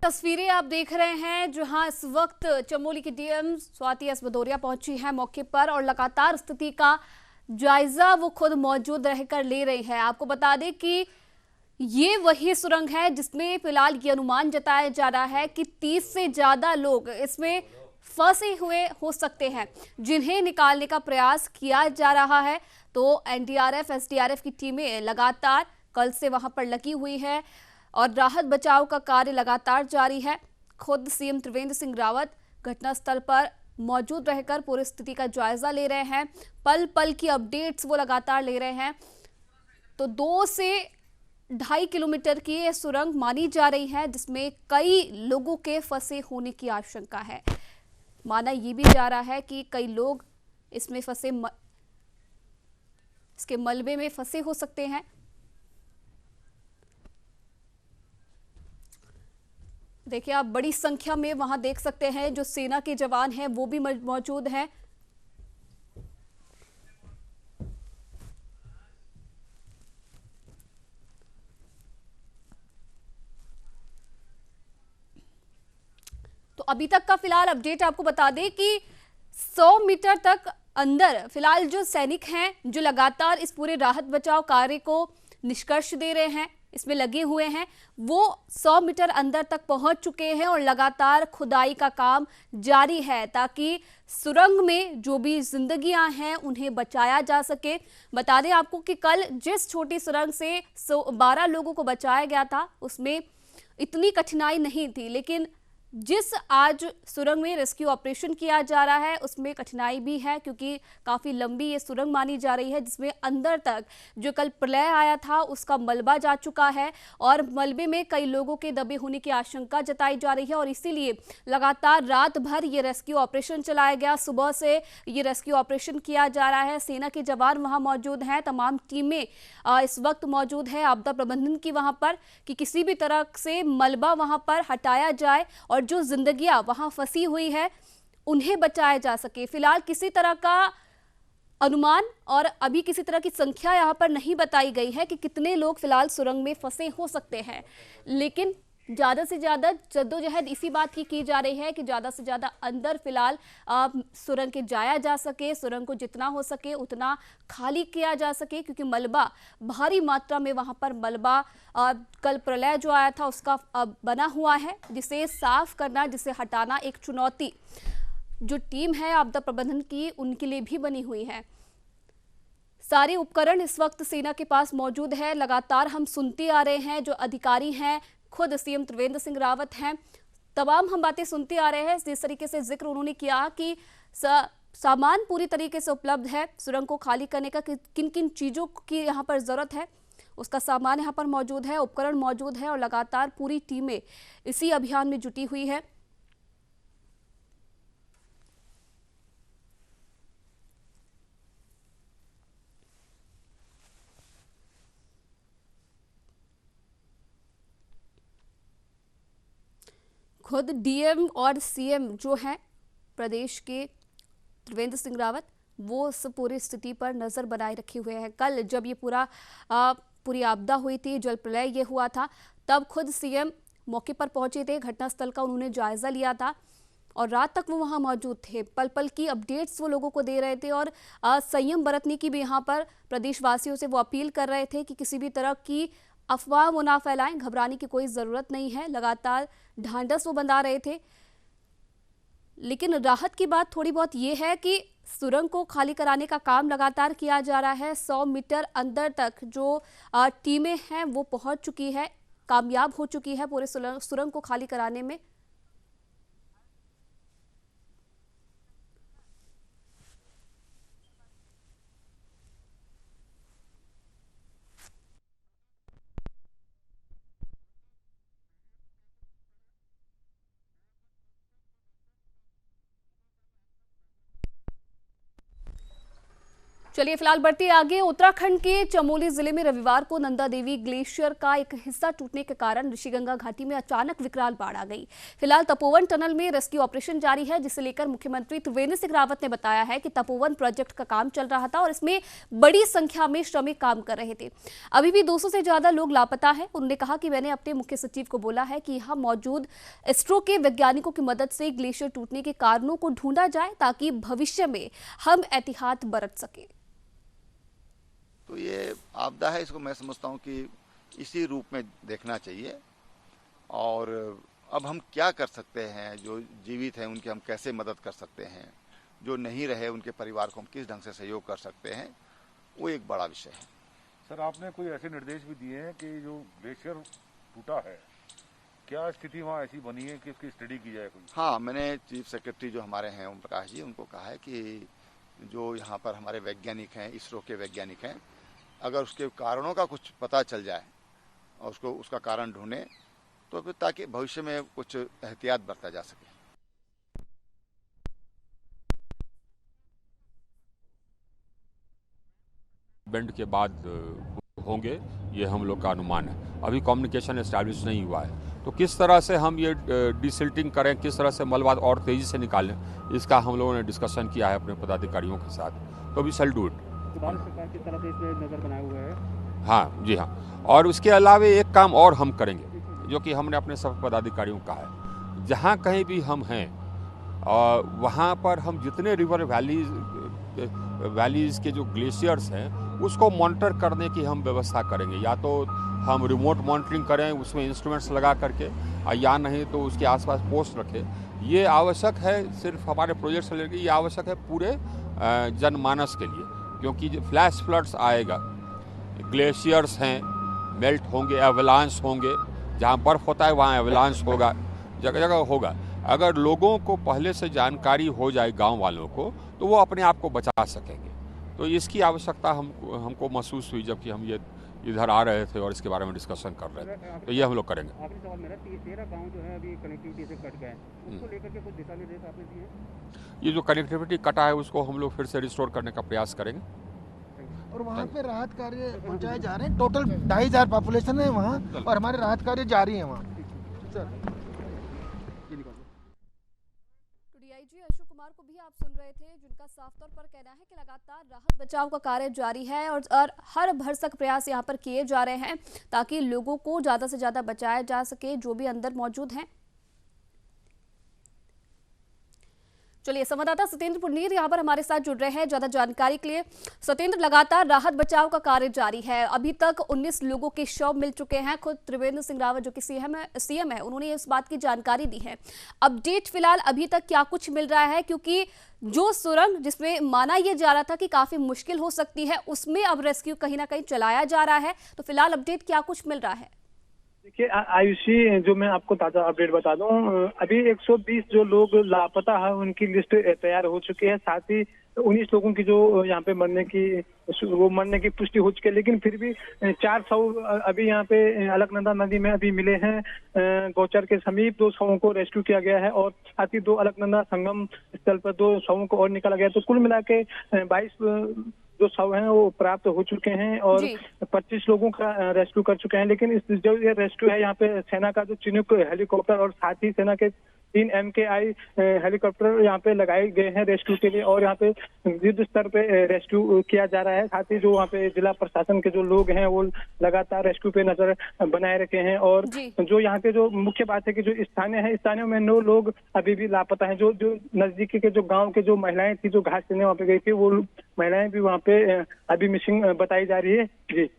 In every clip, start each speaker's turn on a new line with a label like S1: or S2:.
S1: तस्वीरें आप देख रहे हैं जहां इस वक्त चमोली की डीएम स्वाति एस भदौरिया पहुंची है मौके पर और लगातार स्थिति का जायजा वो खुद मौजूद रहकर ले रही है। आपको बता दें कि ये वही सुरंग है जिसमें फिलहाल ये अनुमान जताया जा रहा है कि 30 से ज्यादा लोग इसमें फंसे हुए हो सकते हैं, जिन्हें निकालने का प्रयास किया जा रहा है। तो एनडीआरएफ एसडीआरएफ की टीमें लगातार कल से वहां पर लगी हुई है और राहत बचाव का कार्य लगातार जारी है। खुद सीएम त्रिवेंद्र सिंह रावत घटनास्थल पर मौजूद रहकर पूरी स्थिति का जायजा ले रहे हैं। पल पल की अपडेट्स वो लगातार ले रहे हैं। तो 2 से 2.5 किलोमीटर की ये सुरंग मानी जा रही है जिसमें कई लोगों के फंसे होने की आशंका है। माना ये भी जा रहा है कि कई लोग इसमें इसके मलबे में फंसे हो सकते हैं। देखिए, आप बड़ी संख्या में वहां देख सकते हैं जो सेना के जवान हैं वो भी मौजूद हैं। तो अभी तक का फिलहाल अपडेट आपको बता दें कि 100 मीटर तक अंदर फिलहाल जो सैनिक हैं जो लगातार इस पूरे राहत बचाव कार्य को निष्कर्ष दे रहे हैं, इसमें लगे हुए हैं, वो 100 मीटर अंदर तक पहुंच चुके हैं और लगातार खुदाई का काम जारी है ताकि सुरंग में जो भी जिंदगियां हैं उन्हें बचाया जा सके। बता दें आपको कि कल जिस छोटी सुरंग से 12 लोगों को बचाया गया था उसमें इतनी कठिनाई नहीं थी, लेकिन जिस आज सुरंग में रेस्क्यू ऑपरेशन किया जा रहा है उसमें कठिनाई भी है क्योंकि काफी लंबी ये सुरंग मानी जा रही है जिसमें अंदर तक जो कल प्रलय आया था उसका मलबा जा चुका है और मलबे में कई लोगों के दबे होने की आशंका जताई जा रही है और इसीलिए लगातार रात भर ये रेस्क्यू ऑपरेशन चलाया गया। सुबह से ये रेस्क्यू ऑपरेशन किया जा रहा है। सेना के जवान वहां मौजूद हैं, तमाम टीमें इस वक्त मौजूद है आपदा प्रबंधन की वहां पर कि किसी भी तरह से मलबा वहां पर हटाया जाए और जो जिंदगियां वहां फंसी हुई है उन्हें बचाया जा सके। फिलहाल किसी तरह का अनुमान और अभी किसी तरह की संख्या यहां पर नहीं बताई गई है कि कितने लोग फिलहाल सुरंग में फंसे हो सकते हैं, लेकिन ज्यादा से ज्यादा जद्दोजहद इसी बात की जा रही है कि ज्यादा से ज्यादा अंदर फिलहाल सुरंग के जाया जा सके, सुरंग को जितना हो सके उतना खाली किया जा सके क्योंकि मलबा भारी मात्रा में वहां पर मलबा कल प्रलय जो आया था उसका बना हुआ है, जिसे साफ करना, जिसे हटाना एक चुनौती जो टीम है आपदा प्रबंधन की उनके लिए भी बनी हुई है। सारे उपकरण इस वक्त सेना के पास मौजूद है। लगातार हम सुनते आ रहे हैं, जो अधिकारी हैं खुद सीएम त्रिवेंद्र सिंह रावत हैं, तमाम हम बातें सुनते आ रहे हैं। जिस तरीके से जिक्र उन्होंने किया कि सामान पूरी तरीके से उपलब्ध है, सुरंग को खाली करने का किन किन चीज़ों की यहाँ पर ज़रूरत है उसका सामान यहाँ पर मौजूद है, उपकरण मौजूद है और लगातार पूरी टीमें इसी अभियान में जुटी हुई है। खुद डीएम और सीएम जो हैं प्रदेश के त्रिवेंद्र सिंह रावत वो इस पूरी स्थिति पर नजर बनाए रखे हुए हैं। कल जब ये पूरी आपदा हुई थी, जल प्रलय ये हुआ था, तब खुद सीएम मौके पर पहुंचे थे, घटनास्थल का उन्होंने जायजा लिया था और रात तक वो वहां मौजूद थे। पल पल की अपडेट्स वो लोगों को दे रहे थे और संयम बरतने की भी यहाँ पर प्रदेशवासियों से वो अपील कर रहे थे कि किसी भी तरह की अफवाह वो ना फैलाएं, घबराने की कोई ज़रूरत नहीं है। लगातार ढांढस वो बंधा रहे थे। लेकिन राहत की बात थोड़ी बहुत ये है कि सुरंग को खाली कराने का काम लगातार किया जा रहा है। 100 मीटर अंदर तक जो टीमें हैं वो पहुंच चुकी है, कामयाब हो चुकी है पूरे सुरंग को खाली कराने में। चलिए फिलहाल बढ़ते आगे। उत्तराखंड के चमोली जिले में रविवार को नंदा देवी ग्लेशियर का एक हिस्सा टूटने के कारण ऋषिगंगा घाटी में अचानक विकराल बाढ़ आ गई। फिलहाल तपोवन टनल में रेस्क्यू ऑपरेशन जारी है, जिसे लेकर मुख्यमंत्री त्रिवेंद्र सिंह रावत ने बताया है कि तपोवन प्रोजेक्ट का काम चल रहा था और इसमें बड़ी संख्या में श्रमिक काम कर रहे थे। अभी भी 200 से ज्यादा लोग लापता है। उन्होंने कहा कि मैंने अपने मुख्य सचिव को बोला है कि यहाँ मौजूद इसरो के वैज्ञानिकों की मदद से ग्लेशियर टूटने के कारणों को ढूंढा जाए ताकि भविष्य में हम एहतियात बरत सके।
S2: तो ये आपदा है, इसको मैं समझता हूँ कि इसी रूप में देखना चाहिए। और अब हम क्या कर सकते हैं, जो जीवित हैं उनकी हम कैसे मदद कर सकते हैं, जो नहीं रहे उनके परिवार को हम किस ढंग से सहयोग कर सकते हैं, वो एक बड़ा विषय है।
S3: सर, आपने कोई ऐसे निर्देश भी दिए हैं कि जो ग्लेशियर टूटा है, क्या स्थिति वहाँ ऐसी बनी है कि उसकी स्टडी की जाए कोई?
S2: हाँ, मैंने चीफ सेक्रेटरी जो हमारे हैं ओम प्रकाश जी, उनको कहा है कि जो यहाँ पर हमारे वैज्ञानिक हैं, इसरो के वैज्ञानिक हैं, अगर उसके कारणों का कुछ पता चल जाए और उसका कारण ढूंढें, तो फिर ताकि भविष्य में कुछ एहतियात बरता जा सके।
S4: बैंड के बाद होंगे, ये हम लोग का अनुमान है। अभी कम्युनिकेशन एस्टैब्लिश नहीं हुआ है, तो किस तरह से हम ये डिसिल्टिंग करें, किस तरह से मलबा और तेजी से निकालें, इसका हम लोगों ने डिस्कशन किया है अपने पदाधिकारियों के साथ। तो we shall do it.
S5: Bharat सरकार की तरफ से इसमें नजर बनाया हुआ है।
S4: हाँ जी हाँ, और उसके अलावा एक काम और हम करेंगे, जो कि हमने अपने सब पदाधिकारियों को कहा है, जहाँ कहीं भी हम हैं वहाँ पर हम जितने रिवर वैलीज के जो ग्लेशियर्स हैं उसको मॉनिटर करने की हम व्यवस्था करेंगे। या तो हम रिमोट मॉनिटरिंग करें, उसमें इंस्ट्रूमेंट्स लगा करके, या नहीं तो उसके आसपास पोस्ट रखें। ये आवश्यक है, सिर्फ हमारे प्रोजेक्ट से लेकर, ये आवश्यक है पूरे जनमानस के लिए, क्योंकि फ्लैश फ्लड्स आएगा, ग्लेशियर्स हैं, मेल्ट होंगे, एवलांस होंगे, जहाँ बर्फ़ होता है वहाँ एवलांस होगा, जगह जगह होगा। अगर लोगों को पहले से जानकारी हो जाए, गांव वालों को, तो वो अपने आप को बचा सकेंगे। तो इसकी आवश्यकता हमको महसूस हुई जबकि हम ये इधर आ रहे थे और इसके बारे में डिस्कशन कर रहे थे। तो ये हम लोग करेंगे।
S5: आखिरी सवाल मेरा, 13 गाँव जो है अभी कनेक्टिविटी से कट गए, उसको लेकर के कुछ दिशा निर्देश आपने दिए?
S4: ये जो कनेक्टिविटी कटा है उसको हम लोग फिर से रिस्टोर करने का प्रयास करेंगे।
S6: और वहाँ पे राहत कार्य पहुँचाए जा रहे हैं। टोटल 2500 पॉपुलेशन है वहाँ, और हमारे राहत कार्य जारी है वहाँ।
S1: डीआईजी अशोक कुमार को भी आप सुन रहे थे, जिनका साफ तौर पर कहना है कि लगातार राहत बचाव का कार्य जारी है और हर भरसक प्रयास यहाँ पर किए जा रहे हैं ताकि लोगों को ज्यादा से ज्यादा बचाया जा सके जो भी अंदर मौजूद हैं। चलिए, संवाददाता सत्येंद्र पुनीर यहाँ पर हमारे साथ जुड़ रहे हैं ज्यादा जानकारी के लिए। सत्येंद्र, लगातार राहत बचाव का कार्य जारी है। अभी तक 19 लोगों के शव मिल चुके हैं। खुद त्रिवेंद्र सिंह रावत जो कि सीएम है, उन्होंने इस बात की जानकारी दी है। अपडेट फिलहाल अभी तक क्या कुछ मिल रहा है, क्योंकि जो सुरंग जिसमें माना यह जा रहा था कि काफी मुश्किल हो सकती है, उसमें अब रेस्क्यू कहीं ना कहीं चलाया जा रहा है। तो फिलहाल अपडेट क्या कुछ मिल रहा है?
S7: देखिए आयुषी, जो मैं आपको ताजा अपडेट बता दूं, अभी 120 जो लोग लापता है उनकी लिस्ट तैयार हो चुकी है। साथ ही 19 लोगों की जो यहाँ पे मरने की पुष्टि हो चुकी है, लेकिन फिर भी 4 शव अभी यहाँ पे अलकनंदा नदी में अभी मिले हैं। गौचर के समीप 2 शवों को रेस्क्यू किया गया है और साथ ही 2 अलकनंदा संगम स्थल पर 2 शवों को और निकाला गया। तो कुल मिला के 22 जो शव हैं वो प्राप्त हो चुके हैं और 25 लोगों का रेस्क्यू कर चुके हैं। लेकिन इस जो ये रेस्क्यू है, यहाँ पे सेना का जो चिनूक हेलीकॉप्टर और साथ ही सेना के 3 MKI हेलीकॉप्टर यहाँ पे लगाए गए हैं रेस्क्यू के लिए, और यहाँ पे युद्ध स्तर पे रेस्क्यू किया जा रहा है। साथ ही जो वहाँ पे जिला प्रशासन के जो लोग हैं वो लगातार रेस्क्यू पे नजर बनाए रखे हैं। और जो यहाँ के जो मुख्य बात है कि जो स्थानीय में 9 लोग अभी भी लापता हैं। जो नजदीकी के जो गाँव के जो महिलाएं थी जो घास लेने वहाँ पे गई थी, वो महिलाएं भी वहाँ पे अभी मिसिंग बताई जा रही है। जी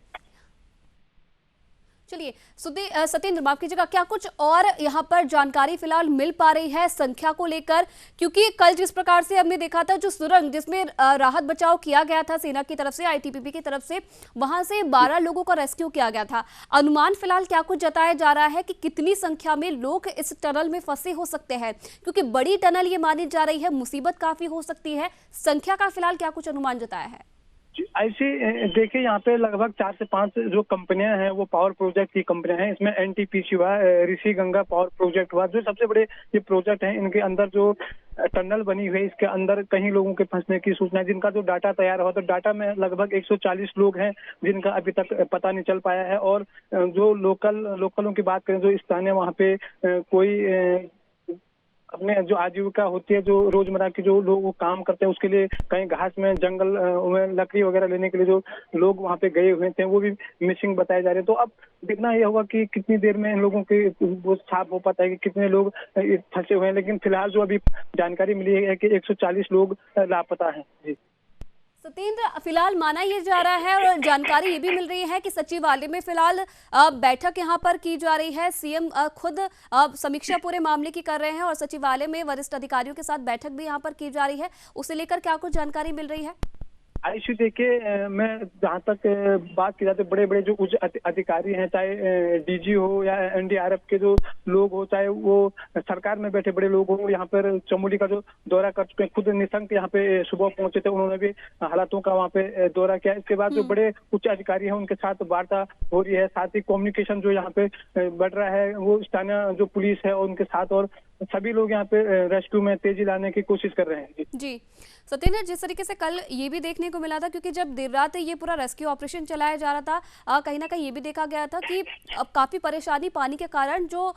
S1: चलिए सत्येंद्र, माफ कीजिएगा, क्या कुछ और यहाँ पर जानकारी फिलहाल मिल पा रही है संख्या को लेकर? क्योंकि कल जिस प्रकार से हमने देखा था, जो सुरंग जिसमें राहत बचाव किया गया था सेना की तरफ से, आईटीबीपी की तरफ से, वहां से 12 लोगों का रेस्क्यू किया गया था। अनुमान फिलहाल क्या कुछ जताया जा रहा है कि कितनी संख्या में लोग इस टनल में फंसे हो सकते हैं? क्योंकि बड़ी टनल ये मानी जा रही है, मुसीबत काफी हो सकती है। संख्या का फिलहाल क्या कुछ अनुमान जताया है?
S7: ऐसे देखिए, यहाँ पे लगभग 4 से 5 जो कंपनियां हैं वो पावर प्रोजेक्ट की कंपनियां हैं। इसमें NTPC हुआ, ऋषिगंगा पावर प्रोजेक्ट हुआ, जो सबसे बड़े ये प्रोजेक्ट हैं। इनके अंदर जो टनल बनी हुई है, इसके अंदर कहीं लोगों के फंसने की सूचना है, जिनका जो डाटा तैयार हुआ, तो डाटा में लगभग 140 लोग हैं जिनका अभी तक पता नहीं चल पाया है। और जो लोकलों की बात करें, जो स्थानीय वहाँ पे कोई अपने जो आजीविका होती है, जो रोजमर्रा के जो लोग वो काम करते हैं, उसके लिए कहीं घास में जंगल में लकड़ी वगैरह लेने के लिए जो लोग वहाँ पे गए हुए थे, वो भी मिसिंग बताए जा रहे हैं। तो अब देखना यह होगा कि कितनी देर में इन लोगों के वो साफ हो पाता है कि कितने लोग फंसे हुए हैं। लेकिन फिलहाल जो अभी जानकारी मिली है कि 140 लोग लापता हैं। जी
S1: सत्येंद्र, फिलहाल माना ये जा रहा है और जानकारी ये भी मिल रही है कि सचिवालय में फिलहाल बैठक यहाँ पर की जा रही है। सीएम खुद समीक्षा पूरे मामले की कर रहे हैं और सचिवालय में वरिष्ठ अधिकारियों के साथ बैठक भी यहाँ पर की जा रही है। उसे लेकर क्या कुछ जानकारी मिल रही है?
S7: आयुषी, देखिए, मैं जहाँ तक बात की जाती है, बड़े बड़े जो उच्च अधिकारी हैं, चाहे डीजी हो या एनडीआरएफ के जो लोग हो, चाहे वो सरकार में बैठे बड़े लोग हो, यहाँ पर चमोली का जो दौरा कर चुके हैं। खुद निशंक यहाँ पे सुबह पहुंचे थे, उन्होंने भी हालातों का वहाँ पे दौरा किया। इसके बाद जो बड़े उच्च अधिकारी हैं उनके साथ वार्ता हो रही है। साथ ही कम्युनिकेशन जो यहाँ पे बढ़ रहा है, वो स्थानीय जो पुलिस है उनके साथ, और सभी लोग यहाँ पे रेस्क्यू में तेजी लाने की कोशिश कर रहे हैं।
S1: जी सत्येंद्र, जिस तरीके से कल ये भी देखने को मिला था, क्योंकि जब देर रात ये पूरा रेस्क्यू ऑपरेशन चलाया जा रहा था, कहीं ना कहीं ये भी देखा गया था कि अब काफी परेशानी पानी के कारण जो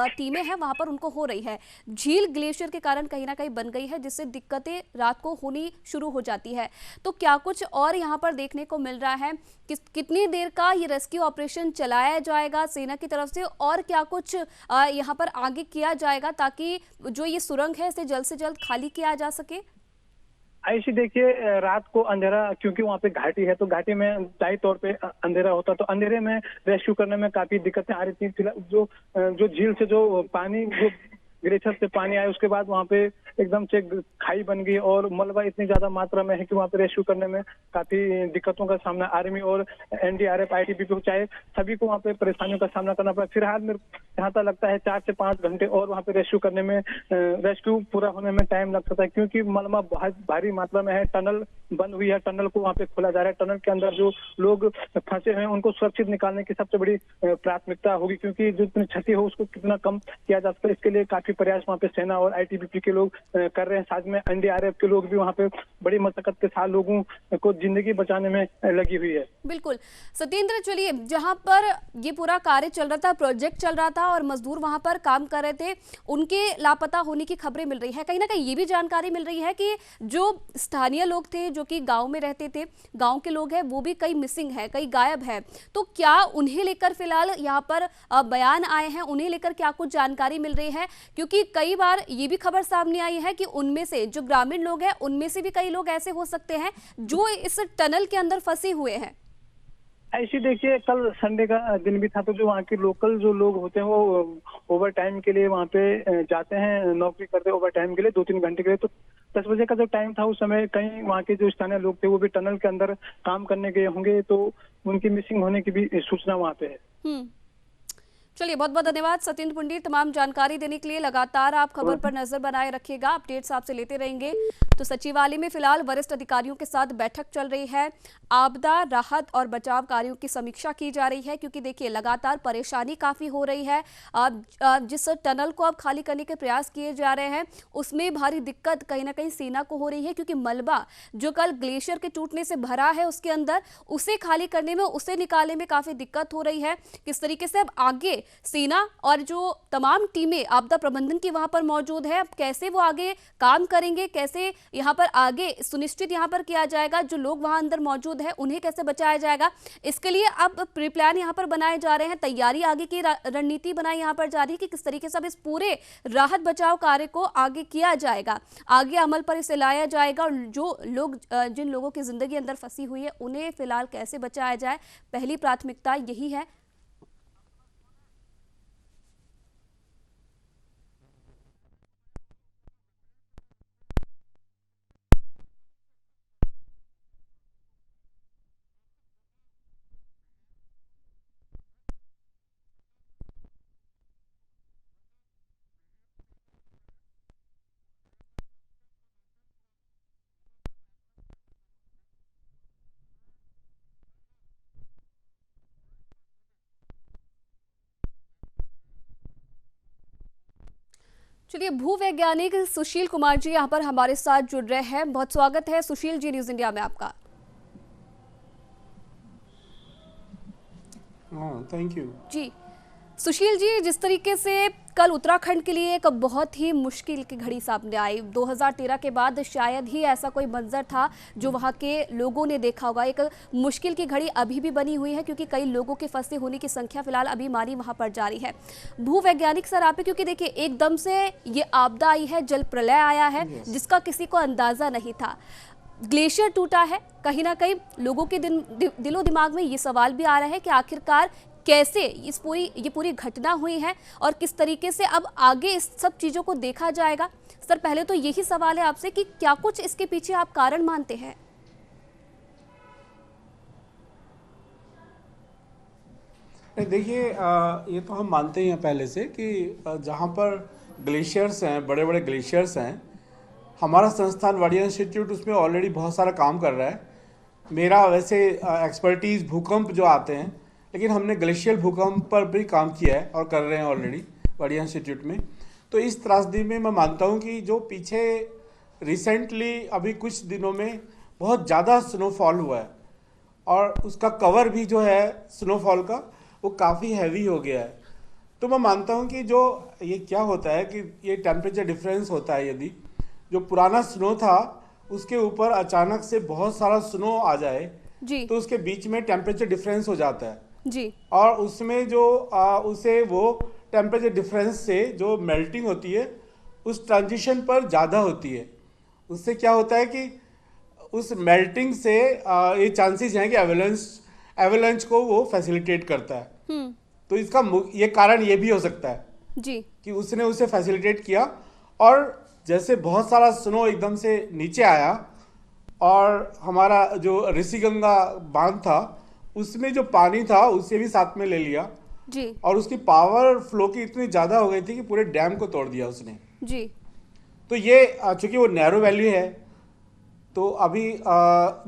S1: टीमें हैं वहां पर उनको हो रही है। झील ग्लेशियर के कारण कहीं ना कहीं बन गई है, जिससे दिक्कतें रात को होनी शुरू हो जाती है। तो क्या कुछ और यहाँ पर देखने को मिल रहा है? कितनी देर का ये रेस्क्यू ऑपरेशन चलाया जाएगा सेना की तरफ से, और क्या कुछ यहाँ पर आगे किया जाएगा ताकि जो ये सुरंग है इसे जल्द से जल्द खाली किया जा सके?
S7: आयुषी, देखिए, रात को अंधेरा, क्योंकि वहाँ पे घाटी है, तो घाटी में तय तौर पे अंधेरा होता, तो अंधेरे में रेस्क्यू करने में काफी दिक्कतें आ रही थी। फिलहाल जो झील से जो पानी, जो ग्लेशियर से पानी आया, उसके बाद वहाँ पे एकदम से खाई बन गई और मलबा इतनी ज्यादा मात्रा में है कि वहाँ पे रेस्क्यू करने में काफी दिक्कतों का सामना आर्मी और एनडीआरएफ, आईटीबीपी, चाहे सभी को वहाँ पे परेशानियों का सामना करना पड़ा। फिलहाल मेरे यहाँ तक लगता है 4 से 5 घंटे और वहाँ पे रेस्क्यू करने में, रेस्क्यू पूरा होने में टाइम लग सकता है, क्योंकि मलबा बहुत भारी मात्रा में है। टनल बंद हुई है, टनल को वहाँ पे खोला जा रहा है। टनल के अंदर जो लोग फंसे हुए हैं उनको सुरक्षित निकालने की सबसे बड़ी प्राथमिकता होगी, क्योंकि जितनी क्षति हो उसको कितना कम किया जा सकता है, इसके लिए काफी प्रयास वहाँ पे सेना और आईटीबीपी के लोग कर रहे हैं। साथ में एनडीआरएफ के लोग भी वहाँ पे बड़ी मशक्कत के साथ लोगों को जिंदगी बचाने में लगी हुई है।
S1: बिल्कुल सत्येंद्र, चलिए, जहाँ पर ये पूरा कार्य चल रहा था, प्रोजेक्ट चल रहा था और मजदूर वहाँ पर काम कर रहे थे, उनके लापता होने की खबरें मिल रही है। कहीं ना कहीं ये भी जानकारी मिल रही है कि जो स्थानीय लोग थे, जो कि गांव में रहते थे, गांव के लोग हैं, वो भी कई मिसिंग है, कई गायब है। तो क्या उन्हें लेकर फिलहाल यहाँ पर बयान आए हैं? उन्हें लेकर क्या कुछ जानकारी मिल रही है? क्योंकि कई बार ये भी खबर सामने आई है कि उनमें से जो ग्रामीण लोग हैं, उनमें से भी कई लोग ऐसे हो सकते हैं जो इस टनल के अंदर फंसे हुए हैं।
S7: ऐसी, देखिए, कल संडे का दिन भी था, तो जो वहाँ के लोकल जो लोग होते हैं वो ओवर टाइम के लिए वहाँ पे जाते हैं, नौकरी करते हैं ओवर टाइम के लिए 2-3 घंटे के लिए। तो 10 बजे का जो टाइम था, उस समय कई वहाँ के जो स्थानीय लोग थे वो भी टनल के अंदर काम करने गए होंगे, तो उनकी मिसिंग होने की भी सूचना वहाँ पे है।
S1: चलिए, बहुत बहुत धन्यवाद सत्येंद्र पंडित, तमाम जानकारी देने के लिए। लगातार आप खबर पर नजर बनाए रखिएगा, अपडेट्स आपसे लेते रहेंगे। तो सचिवालय में फिलहाल वरिष्ठ अधिकारियों के साथ बैठक चल रही है, आपदा राहत और बचाव कार्यों की समीक्षा की जा रही है, क्योंकि देखिए लगातार परेशानी काफी हो रही है। जिस टनल को अब खाली करने के प्रयास किए जा रहे हैं, उसमें भारी दिक्कत कहीं ना कहीं सेना को हो रही है, क्योंकि मलबा जो कल ग्लेशियर के टूटने से भरा है उसके अंदर, उसे खाली करने में, उसे निकालने में काफी दिक्कत हो रही है। किस तरीके से अब आगे सेना और जो तमाम टीमें आपदा प्रबंधन की वहां पर मौजूद है, अब कैसे वो आगे काम करेंगे, कैसे यहां पर आगे सुनिश्चित यहां पर किया जाएगा, जो लोग वहां अंदर मौजूद है उन्हें कैसे बचाया जाएगा, इसके लिए अब प्री प्लान यहां पर बनाए जा रहे हैं। तैयारी, आगे की रणनीति बनाई यहां पर जा रही है कि किस तरीके से अब इस पूरे राहत बचाव कार्य को आगे किया जाएगा, आगे अमल पर इसे लाया जाएगा, और जो लोग, जिन लोगों की जिंदगी अंदर फंसी हुई है, उन्हें फिलहाल कैसे बचाया जाए, पहली प्राथमिकता यही है। चलिए, भूवैज्ञानिक सुशील कुमार जी यहाँ पर हमारे साथ जुड़ रहे हैं। बहुत स्वागत है सुशील जी न्यूज इंडिया में आपका।
S8: हाँ, थैंक यू
S1: जी सुशील जी, जिस तरीके से कल उत्तराखंड के लिए एक बहुत ही मुश्किल की घड़ी सामने आई, 2013 के बाद शायद ही ऐसा कोई मंजर था जो वहां के लोगों ने देखा होगा। एक मुश्किल की घड़ी अभी भी बनी हुई है क्योंकि कई लोगों के फंसे होने की संख्या फिलहाल अभी मानी वहां पर जारी है। भूवैज्ञानिक सर आप, क्योंकि देखिए एकदम से ये आपदा आई है, जल प्रलय आया है जिसका किसी को अंदाजा नहीं था। ग्लेशियर टूटा है, कहीं ना कहीं लोगों के दिलो दिमाग में ये सवाल भी आ रहा है कि आखिरकार कैसे ये पूरी घटना हुई है और किस तरीके से अब आगे इस सब चीजों को देखा जाएगा। सर पहले तो यही सवाल है आपसे कि क्या कुछ इसके पीछे आप कारण मानते हैं?
S8: देखिए, ये तो हम मानते हैं पहले से कि जहाँ पर ग्लेशियर्स हैं, बड़े बड़े ग्लेशियर्स हैं, हमारा संस्थान वाडिया इंस्टीट्यूट उसमें ऑलरेडी बहुत सारा काम कर रहा है। मेरा वैसे एक्सपर्टीज़ भूकंप जो आते हैं, लेकिन हमने ग्लेशियल भूकंप पर भी काम किया है और कर रहे हैं ऑलरेडी वाडिया इंस्टीट्यूट में। तो इस त्रासदी में मैं मानता हूँ कि जो पीछे रिसेंटली अभी कुछ दिनों में बहुत ज़्यादा स्नोफॉल हुआ है और उसका कवर भी जो है स्नोफॉल का वो काफ़ी हैवी हो गया है। तो मैं मानता हूँ कि जो ये क्या होता है कि ये टेम्परेचर डिफरेंस होता है। यदि जो पुराना स्नो था उसके ऊपर अचानक से बहुत सारा स्नो आ जाए
S1: जी,
S8: तो उसके बीच में टेम्परेचर डिफरेंस हो जाता है
S1: जी,
S8: और उसमें जो उसे वो टेम्परेचर डिफरेंस से जो मेल्टिंग होती है उस ट्रांजिशन पर ज़्यादा होती है। उससे क्या होता है कि उस मेल्टिंग से ये चांसेस हैं कि एवेलेंच को वो फैसिलिटेट करता है। तो इसका ये कारण ये भी हो सकता है
S1: जी
S8: कि उसने उसे फैसिलिटेट किया और जैसे बहुत सारा स्नो एकदम से नीचे आया और हमारा जो ऋषिगंगा बांध था उसमें जो पानी था उसे भी साथ में ले लिया
S1: जी,
S8: और उसकी पावर फ्लो की इतनी ज़्यादा हो गई थी कि पूरे डैम को तोड़ दिया उसने
S1: जी।
S8: तो ये चूंकि वो नैरो वैली है तो अभी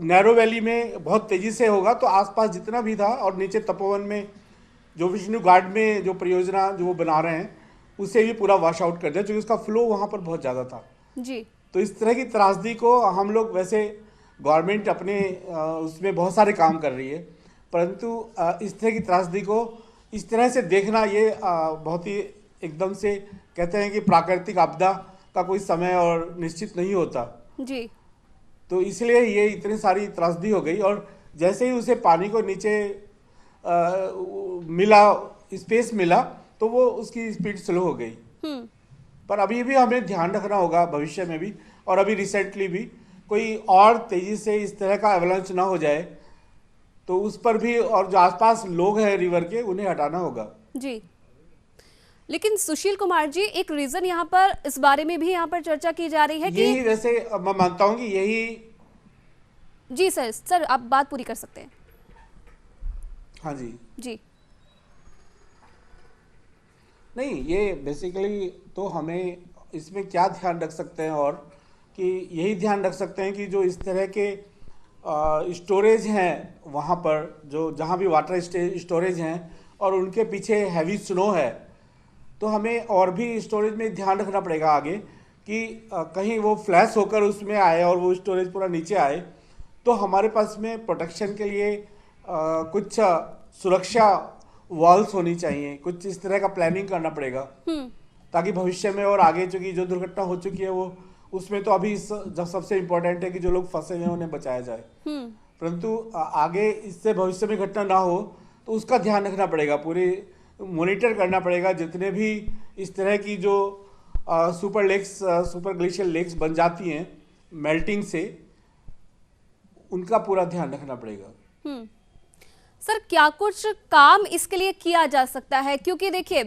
S8: नैरो वैली में बहुत तेज़ी से होगा, तो आसपास जितना भी था और नीचे तपोवन में जो विष्णु घाट में जो परियोजना जो वो बना रहे हैं उसे भी पूरा वॉश आउट कर दिया क्योंकि उसका फ्लो वहाँ पर बहुत ज़्यादा था
S1: जी।
S8: तो इस तरह की त्रासदी को हम लोग वैसे गवर्नमेंट अपने उसमें बहुत सारे काम कर रही है, परंतु इस तरह की त्रासदी को इस तरह से देखना ये बहुत ही एकदम से कहते हैं कि प्राकृतिक आपदा का कोई समय और निश्चित नहीं होता
S1: जी।
S8: तो इसलिए ये इतनी सारी त्रासदी हो गई और जैसे ही उसे पानी को नीचे मिला, स्पेस मिला, तो वो उसकी स्पीड स्लो हो गई। पर अभी भी हमें ध्यान रखना होगा भविष्य में भी और अभी रिसेंटली भी कोई और तेजी से इस तरह का एवलांच ना हो जाए तो उस पर भी और जो आसपास लोग हैं रिवर के उन्हें हटाना होगा
S1: जी। लेकिन सुशील कुमार जी, एक रीजन यहाँ पर इस बारे में भी यहाँ पर चर्चा की जा रही है कि
S8: यही वैसे मैं मानता हूँ कि यही
S1: जी सर आप बात पूरी कर सकते हैं।
S8: हाँ जी
S1: जी
S8: नहीं, ये बेसिकली तो हमें इसमें क्या ध्यान रख सकते हैं और कि यही ध्यान रख सकते हैं कि जो इस तरह के स्टोरेज हैं वहाँ पर जो जहाँ भी वाटर स्टोरेज हैं और उनके पीछे हैवी स्नो है, तो हमें और भी स्टोरेज में ध्यान रखना पड़ेगा आगे कि कहीं वो फ्लैश होकर उसमें आए और वो स्टोरेज पूरा नीचे आए, तो हमारे पास में प्रोटेक्शन के लिए कुछ सुरक्षा वॉल्स होनी चाहिए, कुछ इस तरह का प्लानिंग करना पड़ेगा ताकि भविष्य में और आगे चूँकि जो दुर्घटना हो चुकी है वो उसमें तो अभी जब सबसे इम्पोर्टेंट है कि जो लोग फंसे हैं उन्हें बचाया जाए, परंतु आगे इससे भविष्य में घटना ना हो तो उसका ध्यान रखना पड़ेगा, पूरे मॉनिटर करना पड़ेगा। जितने भी इस तरह की जो सुपर ग्लेशियल लेक्स बन जाती हैं मेल्टिंग से, उनका पूरा ध्यान रखना पड़ेगा।
S1: सर क्या कुछ काम इसके लिए किया जा सकता है? क्योंकि देखिए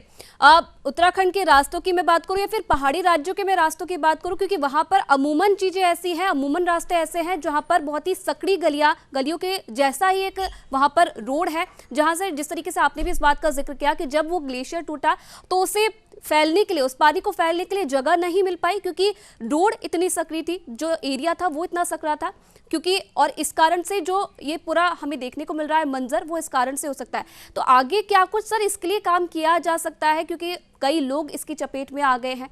S1: उत्तराखंड के रास्तों की मैं बात करूं या फिर पहाड़ी राज्यों के मैं रास्तों की बात करूं, क्योंकि वहां पर अमूमन चीजें ऐसी हैं, अमूमन रास्ते ऐसे हैं जहां पर बहुत ही सकड़ी गलियों के जैसा ही एक वहां पर रोड है, जहां से जिस तरीके से आपने भी इस बात का जिक्र किया कि जब वो ग्लेशियर टूटा तो उसे फैलने के लिए, उस पानी को फैलने के लिए जगह नहीं मिल पाई क्योंकि रोड इतनी सकरी थी, जो एरिया था वो इतना सकरा था, क्योंकि और इस कारण से जो ये पूरा हमें देखने को मिल रहा है मंजर वो इस कारण से हो सकता है। तो आगे क्या कुछ सर इसके लिए काम किया जा सकता है, क्योंकि कई लोग इसकी चपेट में आ गए हैं?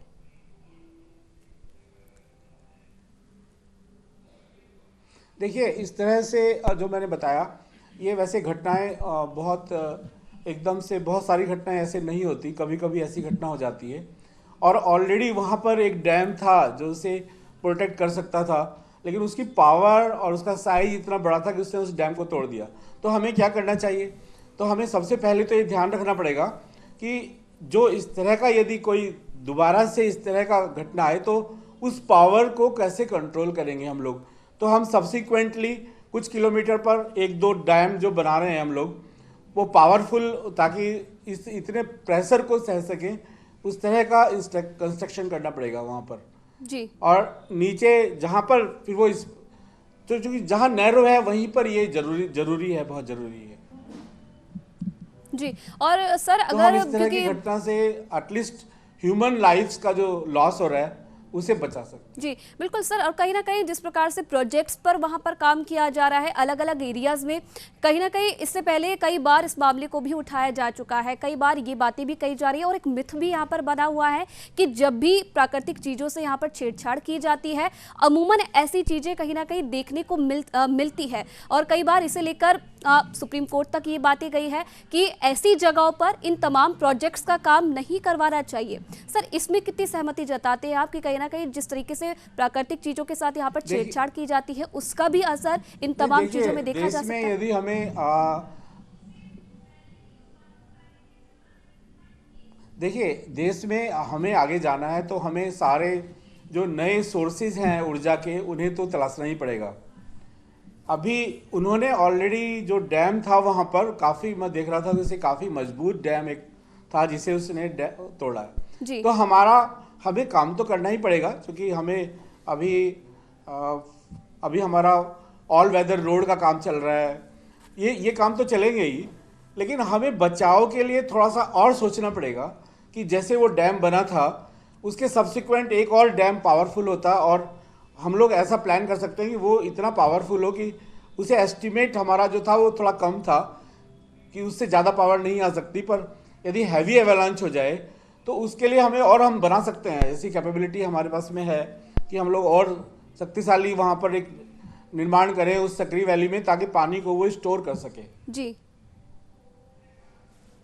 S8: देखिए, इस तरह से जो मैंने बताया, ये वैसे घटनाएं बहुत एकदम से बहुत सारी घटनाएं ऐसे नहीं होती, कभी कभी ऐसी घटना हो जाती है। और ऑलरेडी वहाँ पर एक डैम था जो उसे प्रोटेक्ट कर सकता था, लेकिन उसकी पावर और उसका साइज इतना बड़ा था कि उसने उस डैम को तोड़ दिया। तो हमें क्या करना चाहिए? तो हमें सबसे पहले तो ये ध्यान रखना पड़ेगा कि जो इस तरह का यदि कोई दोबारा से इस तरह का घटना आए तो उस पावर को कैसे कंट्रोल करेंगे हम लोग। तो हम सब्सिक्वेंटली कुछ किलोमीटर पर एक दो डैम जो बना रहे हैं हम लोग, वो पावरफुल, ताकि इस इतने प्रेशर को सह सकें, उस तरह का कंस्ट्रक्शन करना पड़ेगा वहाँ पर
S1: जी।
S8: और नीचे जहाँ पर फिर वो इस तो चूँकि जहाँ नैरो है वहीं पर ये जरूरी है, बहुत जरूरी है
S1: जी। और सर
S8: तो हम
S1: अगर
S8: इस तरह की घटना से एटलीस्ट ह्यूमन लाइफ्स का जो लॉस हो रहा है उसे बचा सकते।
S1: जी बिल्कुल सर। और कहीं ना कहीं जिस प्रकार से प्रोजेक्ट्स पर वहां पर काम किया जा रहा है अलग अलग एरियाज में, कहीं ना कहीं इससे पहले कई बार इस मामले को भी उठाया जा चुका है, कई बार ये बातें भी कही जा रही है और एक मिथ भी यहाँ पर बना हुआ है कि जब भी प्राकृतिक चीज़ों से यहाँ पर छेड़छाड़ की जाती है अमूमन ऐसी चीज़ें कहीं ना कहीं देखने को मिलती है। और कई बार इसे लेकर सुप्रीम कोर्ट तक ये बातें गई है कि ऐसी जगहों पर इन तमाम प्रोजेक्ट्स का काम नहीं करवाना चाहिए। सर इसमें कितनी सहमति जताते हैं आप कि कहीं ना कहीं जिस तरीके से प्राकृतिक चीजों के साथ यहाँ पर छेड़छाड़ की जाती है उसका भी असर इन तमाम चीजों में देखा जा सकता है?
S8: यदि हमें देखिए, देश में हमें आगे जाना है तो हमें सारे जो नए सोर्सेज हैं ऊर्जा के उन्हें तो तलाशना ही पड़ेगा। अभी उन्होंने ऑलरेडी जो डैम था वहाँ पर काफ़ी, मैं देख रहा था जैसे काफ़ी मजबूत डैम एक था जिसे उसने तोड़ा है। तो हमें काम तो करना ही पड़ेगा, क्योंकि हमें अभी हमारा ऑल वेदर रोड का काम चल रहा है, ये काम तो चलेंगे ही, लेकिन हमें बचाव के लिए थोड़ा सा और सोचना पड़ेगा कि जैसे वो डैम बना था उसके सब्सिक्वेंट एक और डैम पावरफुल होता, और हम लोग ऐसा प्लान कर सकते हैं कि वो इतना पावरफुल हो कि उसे एस्टिमेट हमारा जो था वो थोड़ा कम था कि उससे ज़्यादा पावर नहीं आ सकती, पर यदि हैवी एवलांच हो जाए तो उसके लिए हम बना सकते हैं। ऐसी कैपेबिलिटी हमारे पास में है कि हम लोग और शक्तिशाली वहाँ पर एक निर्माण करें उस सकरी वैली में, ताकि पानी को वो स्टोर कर सके।
S1: जी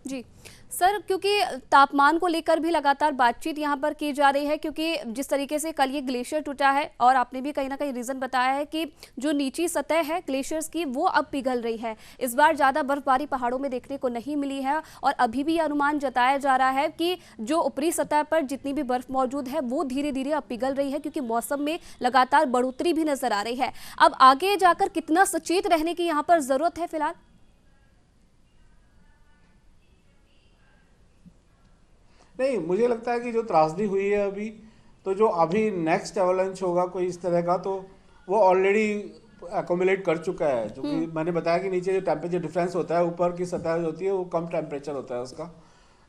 S1: जी सर, क्योंकि तापमान को लेकर भी लगातार बातचीत यहाँ पर की जा रही है, क्योंकि जिस तरीके से कल ये ग्लेशियर टूटा है और आपने भी कहीं ना कहीं रीज़न बताया है कि जो नीची सतह है ग्लेशियर्स की वो अब पिघल रही है। इस बार ज़्यादा बर्फबारी पहाड़ों में देखने को नहीं मिली है और अभी भी अनुमान जताया जा रहा है कि जो ऊपरी सतह पर जितनी भी बर्फ मौजूद है वो धीरे धीरे अब पिघल रही है, क्योंकि मौसम में लगातार बढ़ोतरी भी नजर आ रही है। अब आगे जाकर कितना सचेत रहने की यहाँ पर ज़रूरत है फिलहाल?
S8: नहीं, मुझे लगता है कि जो त्रासदी हुई है अभी, तो जो अभी नेक्स्ट एवलांच होगा कोई इस तरह का, तो वो ऑलरेडी एकोमुलेट कर चुका है। जो कि मैंने बताया कि नीचे जो टेम्परेचर डिफरेंस होता है, ऊपर की सतह जो होती है वो कम टेम्परेचर होता है उसका,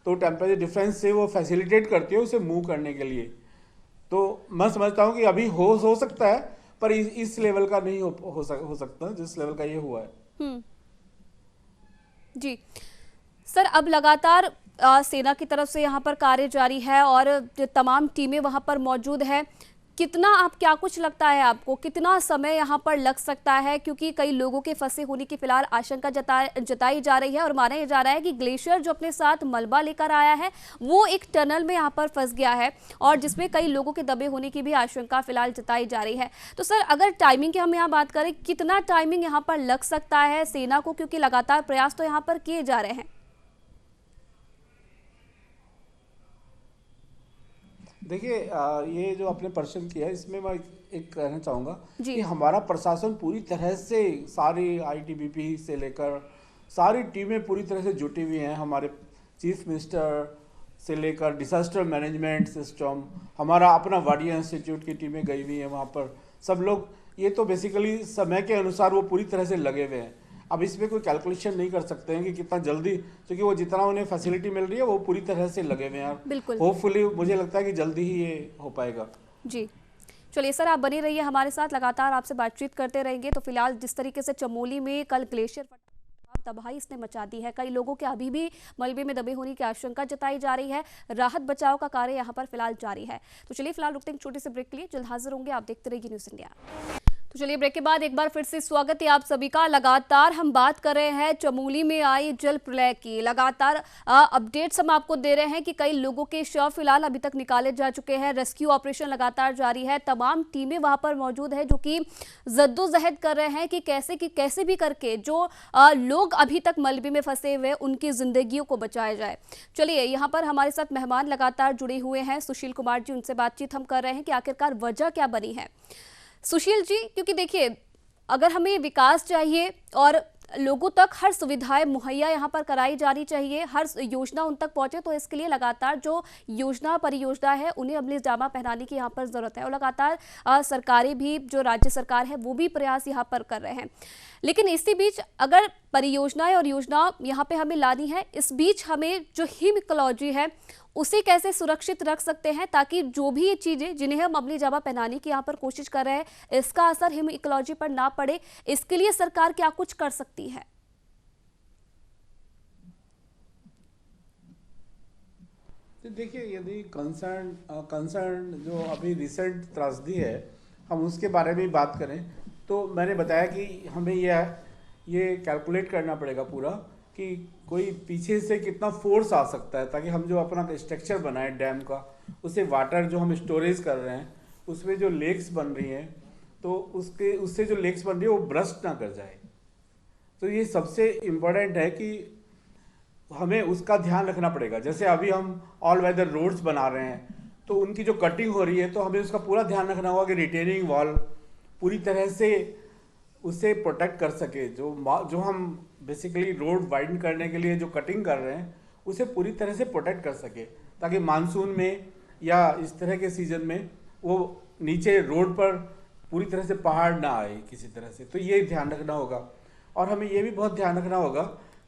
S8: तो टेम्परेचर डिफरेंस से वो फैसिलिटेट करती है उसे मूव करने के लिए। तो मैं समझता हूँ कि अभी हो सकता है, पर इस लेवल का नहीं हो सकता जिस लेवल का ये हुआ है।
S1: जी सर, अब लगातार सेना की तरफ से यहाँ पर कार्य जारी है और तमाम टीमें वहाँ पर मौजूद है। कितना क्या कुछ लगता है आपको, कितना समय यहाँ पर लग सकता है? क्योंकि कई लोगों के फंसे होने की फिलहाल आशंका जताई जा रही है और माना जा रहा है कि ग्लेशियर जो अपने साथ मलबा लेकर आया है वो एक टनल में यहाँ पर फंस गया है और जिसमें कई लोगों के दबे होने की भी आशंका फिलहाल जताई जा रही है। तो सर अगर टाइमिंग की हम यहाँ बात करें, कितना टाइमिंग यहाँ पर लग सकता है सेना को, क्योंकि लगातार प्रयास तो यहाँ पर किए जा रहे हैं?
S8: देखिए, ये जो आपने प्रश्न किया इसमें मैं एक कहना चाहूँगा कि हमारा प्रशासन पूरी तरह से, सारी आईटीबीपी से लेकर सारी टीमें पूरी तरह से जुटी हुई हैं। हमारे चीफ मिनिस्टर से लेकर डिजास्टर मैनेजमेंट सिस्टम, हमारा अपना वाडिया इंस्टीट्यूट की टीमें गई हुई हैं वहाँ पर, सब लोग। ये तो बेसिकली समय के अनुसार वो पूरी तरह से लगे हुए हैं। अब इसमें कोई कैलकुलेशन नहीं कर सकते हैं कि कितना जल्दी, क्योंकि वो जितना उन्हें फैसिलिटी मिल रही है वो पूरी तरह से लगे हुए हैं।
S1: बिल्कुल, होपफुली
S8: मुझे लगता है कि जल्दी ही ये हो पाएगा।
S1: जी चलिए सर, आप बने रहिए हमारे साथ, लगातार आपसे बातचीत करते रहेंगे। तो फिलहाल जिस तरीके से चमोली में कल ग्लेशियर तबाही इसने मचा दी है, कई लोगों के अभी भी मलबे में दबे होने की आशंका जताई जा रही है। राहत बचाव का कार्य यहाँ पर फिलहाल जारी है। तो चलिए फिलहाल रुकते हैं छोटे से ब्रेक के लिए, जल्द हाजिर होंगे। आप देखते रहिए न्यूज़ इंडिया। तो चलिए ब्रेक के बाद एक बार फिर से स्वागत है आप सभी का। लगातार हम बात कर रहे हैं चमोली में आई जल प्रलय की। लगातार अपडेट्स हम आपको दे रहे हैं कि कई लोगों के शव फिलहाल अभी तक निकाले जा चुके हैं। रेस्क्यू ऑपरेशन लगातार जारी है। तमाम टीमें वहां पर मौजूद है जो कि जद्दोजहद कर रहे हैं कि कैसे भी करके जो लोग अभी तक मलबे में फंसे हुए उनकी जिंदगियों को बचाया जाए। चलिए यहाँ पर हमारे साथ मेहमान लगातार जुड़े हुए हैं। सुशील कुमार जी, उनसे बातचीत हम कर रहे हैं कि आखिरकार वजह क्या बनी है। सुशील जी, क्योंकि देखिए अगर हमें विकास चाहिए और लोगों तक हर सुविधाएं मुहैया यहाँ पर कराई जानी चाहिए, हर योजना उन तक पहुंचे, तो इसके लिए लगातार जो योजना परियोजना है उन्हें अमली जामा पहनाने की यहाँ पर जरूरत है। और लगातार सरकारें भी, जो राज्य सरकार है वो भी प्रयास यहाँ पर कर रहे हैं। लेकिन इसी बीच अगर परियोजनाएं और योजना यहाँ पे हमें लानी है, इस बीच हमें जो हिम इकोलॉजी है उसे कैसे सुरक्षित रख सकते हैं ताकि जो भी ये चीजें जिन्हें हम अमली जामा पहनाने की यहाँ पर कोशिश कर रहे हैं इसका असर हिम इकोलॉजी पर ना पड़े, इसके लिए सरकार क्या कुछ कर सकती है?
S8: तो देखिए, यदि कंसर्न जो अभी रिसेंट त्रासदी है हम उसके बारे में बात करें तो मैंने बताया कि हमें ये कैलकुलेट करना पड़ेगा पूरा कि कोई पीछे से कितना फोर्स आ सकता है ताकि हम जो अपना स्ट्रक्चर बनाए डैम का, उसे वाटर जो हम स्टोरेज कर रहे हैं उसमें जो लेक्स बन रही हैं तो उससे जो लेक्स बन रही है वो ब्रस्ट ना कर जाए। तो ये सबसे इम्पोर्टेंट है कि हमें उसका ध्यान रखना पड़ेगा। जैसे अभी हम ऑल वेदर रोड्स बना रहे हैं तो उनकी जो कटिंग हो रही है तो हमें उसका पूरा ध्यान रखना होगा कि रिटेनिंग वॉल पूरी तरह से उसे प्रोटेक्ट कर सके। जो हम बेसिकली रोड वाइडन करने के लिए जो कटिंग कर रहे हैं उसे पूरी तरह से प्रोटेक्ट कर सके ताकि मानसून में या इस तरह के सीजन में वो नीचे रोड पर पूरी तरह से पहाड़ ना आए किसी तरह से। तो ये ध्यान रखना होगा। और हमें ये भी बहुत ध्यान रखना होगा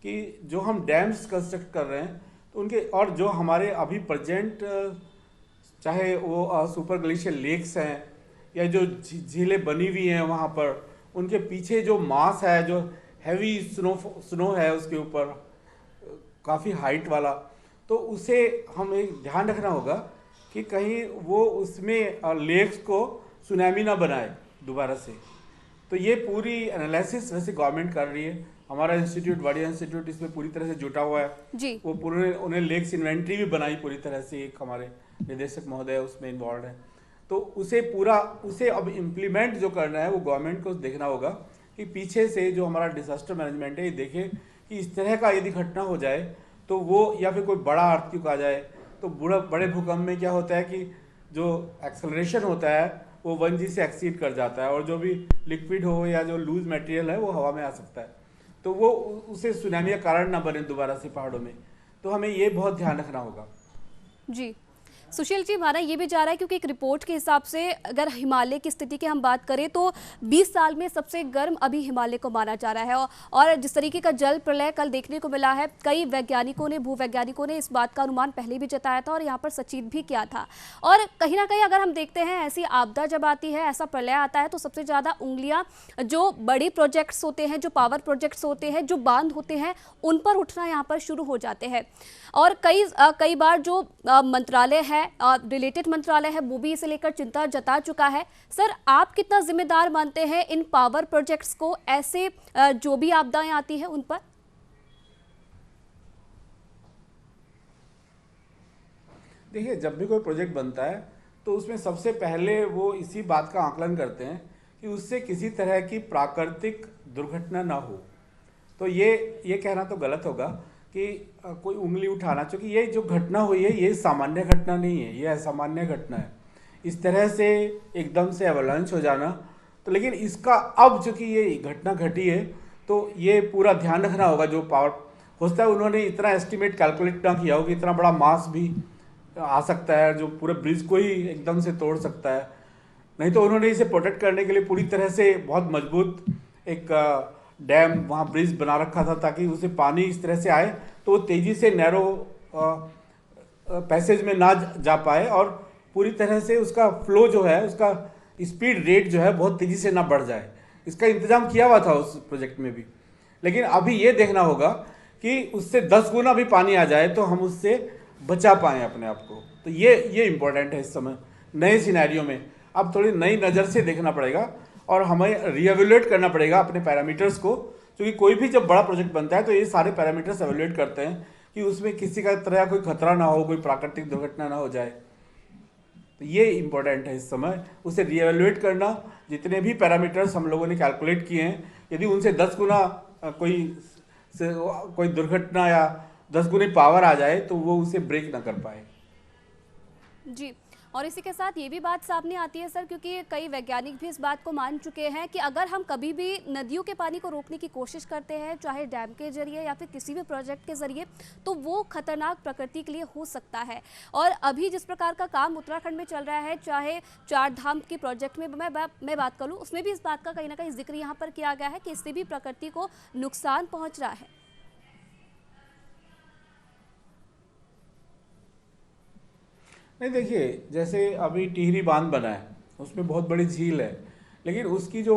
S8: कि जो हम डैम्स कंस्ट्रक्ट कर रहे हैं तो उनके और जो हमारे अभी प्रेजेंट चाहे वो सुपर ग्लेशियर लेक्स हैं या जो झीलें बनी हुई हैं वहाँ पर, उनके पीछे जो मास है, जो हैवी स्नो है उसके ऊपर काफ़ी हाइट वाला, तो उसे हमें ध्यान रखना होगा कि कहीं वो उसमें लेक्स को सुनामी ना बनाए दोबारा से। तो ये पूरी एनालिसिस वैसे गवर्नमेंट कर रही है। हमारा इंस्टीट्यूट, वाडिया इंस्टीट्यूट, इसमें पूरी तरह से जुटा हुआ है
S1: जी।
S8: वो पूरे उन्हें लेक्स इन्वेंट्री भी बनाई पूरी तरह से, एक हमारे निदेशक महोदय उसमें इन्वॉल्व है। तो उसे अब इम्प्लीमेंट जो करना है वो गवर्नमेंट को देखना होगा कि पीछे से जो हमारा डिजास्टर मैनेजमेंट है ये देखे कि इस तरह का यदि घटना हो जाए तो वो, या फिर कोई बड़ा अर्थक्वेक आ जाए तो बड़े भूकंप में क्या होता है कि जो एक्सेलरेशन होता है वो 1G से एक्सीड कर जाता है और जो भी लिक्विड हो या जो लूज मटेरियल है वो हवा में आ सकता है। तो वो उसे सुनामी का कारण ना बने दोबारा से पहाड़ों में। तो हमें ये बहुत ध्यान रखना होगा।
S1: जी सुशील जी, हमारा ये भी जा रहा है क्योंकि एक रिपोर्ट के हिसाब से अगर हिमालय की स्थिति की हम बात करें तो 20 साल में सबसे गर्म अभी हिमालय को माना जा रहा है। और जिस तरीके का जल प्रलय कल देखने को मिला है, कई भूवैज्ञानिकों ने इस बात का अनुमान पहले भी जताया था और यहाँ पर सचेत भी किया था। और कहीं ना कहीं अगर हम देखते हैं ऐसी आपदा जब आती है, ऐसा प्रलय आता है, तो सबसे ज़्यादा उंगलियाँ जो बड़े प्रोजेक्ट्स होते हैं, जो पावर प्रोजेक्ट्स होते हैं, जो बांध होते हैं, उन पर उठना यहाँ पर शुरू हो जाते हैं। और कई बार जो मंत्रालय है, रिलेटेड मंत्रालय है, वो भी इसे लेकर चिंता जता चुका है। सर, आप कितना जिम्मेदार मानते हैं इन पावर प्रोजेक्ट्स को, ऐसे जो भी आपदाएं आती हैं उन पर?
S8: देखिए, जब भी कोई प्रोजेक्ट बनता है तो उसमें सबसे पहले वो इसी बात का आकलन करते हैं कि उससे किसी तरह की प्राकृतिक दुर्घटना ना हो। तो ये कहना तो गलत होगा कि कोई उंगली उठाना, क्योंकि ये जो घटना हुई है ये सामान्य घटना नहीं है, ये असामान्य घटना है। इस तरह से एकदम से एवलांच हो जाना, तो लेकिन इसका अब चूँकि ये घटना घटी है तो ये पूरा ध्यान रखना होगा। जो पावर होता है उन्होंने इतना एस्टिमेट कैलकुलेट ना किया हो कि इतना बड़ा मास भी आ सकता है जो पूरे ब्रिज को ही एकदम से तोड़ सकता है। नहीं तो उन्होंने इसे प्रोटेक्ट करने के लिए पूरी तरह से बहुत मजबूत एक डैम वहाँ ब्रिज बना रखा था ताकि उसे पानी इस तरह से आए तो वो तेज़ी से नैरो पैसेज में ना जा पाए और पूरी तरह से उसका फ्लो जो है, उसका स्पीड रेट जो है बहुत तेज़ी से ना बढ़ जाए। इसका इंतजाम किया हुआ था उस प्रोजेक्ट में भी। लेकिन अभी ये देखना होगा कि उससे 10 गुना भी पानी आ जाए तो हम उससे बचा पाएँ अपने आप को। तो ये इम्पोर्टेंट है इस समय नए सिनेरियो में। अब थोड़ी नई नज़र से देखना पड़ेगा और हमें रीएवेल्युएट करना पड़ेगा अपने पैरामीटर्स को, क्योंकि कोई भी जब बड़ा प्रोजेक्ट बनता है तो ये सारे पैरामीटर्स एवेल्युएट करते हैं कि उसमें किसी का तरह कोई खतरा ना हो, कोई प्राकृतिक दुर्घटना ना हो जाए। तो ये इम्पोर्टेंट है इस समय, उसे रीएवेल्युएट करना। जितने भी पैरामीटर्स हम लोगों ने कैलकुलेट किए हैं, यदि उनसे 10 गुना कोई दुर्घटना या 10 गुनी पावर आ जाए तो वो उसे ब्रेक ना कर पाए।
S1: जी, और इसी के साथ ये भी बात सामने आती है सर, क्योंकि कई वैज्ञानिक भी इस बात को मान चुके हैं कि अगर हम कभी भी नदियों के पानी को रोकने की कोशिश करते हैं, चाहे डैम के जरिए या फिर किसी भी प्रोजेक्ट के जरिए, तो वो खतरनाक प्रकृति के लिए हो सकता है। और अभी जिस प्रकार का काम उत्तराखंड में चल रहा है, चाहे 4 धाम के प्रोजेक्ट में मैं बात करूँ, उसमें भी इस बात का कहीं ना कहीं जिक्र यहाँ पर किया गया है कि इससे भी प्रकृति को नुकसान पहुँच रहा है।
S8: नहीं, देखिए, जैसे अभी टिहरी बांध बना है, उसमें बहुत बड़ी झील है, लेकिन उसकी जो